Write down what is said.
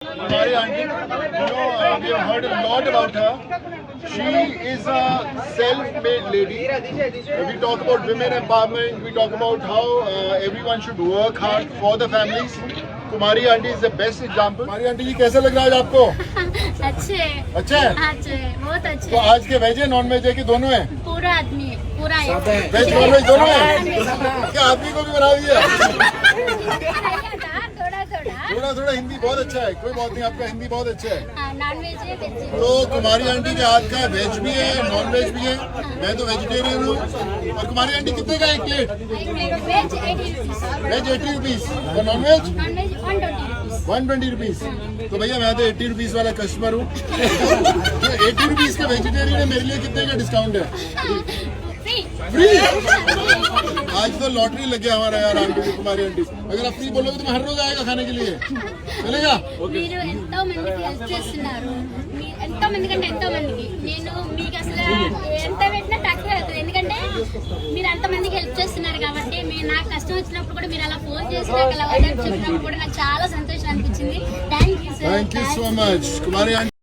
Kumari auntie, we have heard a lot about her. She is a self-made lady. We talk about women empowerment. We talk about how everyone should work hard for the families. Kumari auntie is the best example. Kumari auntie जी कैसा लग रहा है आपको? अच्छे अच्छा है? अच्छे बहुत अच्छे। तो आज के वेज है नॉन वेज है कि दोनों है? पूरा आदमी पूरा है। वेज नॉन वेज दोनों है? क्या आदमी को भी बना दिया? थोड़ा थोड़ा हिंदी बहुत अच्छा है, कोई बात नहीं, आपका हिंदी बहुत अच्छा है। नॉन वेज है वेज है। तो कुमारी आंटी के हाथ का वेज भी है नॉन वेज भी है, मैं तो वेजिटेरियन हूँ। और कुमारी आंटी कितने का एक plate? Veg 80 rupees, veg 80 rupees और non veg non veg 120 rupees. तो भैया मैं तो 80 रुपीस वाला कस्टमर हूँ। 80 रुपीस का वेजिटेरियन है, मेरे लिए कितने का डिस्काउंट है? फ्री। आज तो लॉटरी लग गया हमारा यार आंटी की, कुमारी आंटी। अगर आप फ्री बोलोगे तो मैं हर रोज आएगा खाने के लिए, चलेगा? మీరు ఎంతో మందికి హెల్ప్ చేస్తున్నారు, ఎంతో మంది కంటే ఎంతో మందికి నేను మీకు అసలు ఎంత పెట్టినా తక్కువ అవుతుంది, ఎందుకంటే మీరు అంత మందికి హెల్ప్ చేస్తున్నారు కాబట్టి. మీరు నాకు కష్టం వచ్చినప్పుడు కూడా మీరు అలా ఫోన్ చేసి నాకు అలా చెప్పినప్పుడు కూడా నాకు చాలా సంతోషం అనిపించింది. Thank you so much Kumari aunty.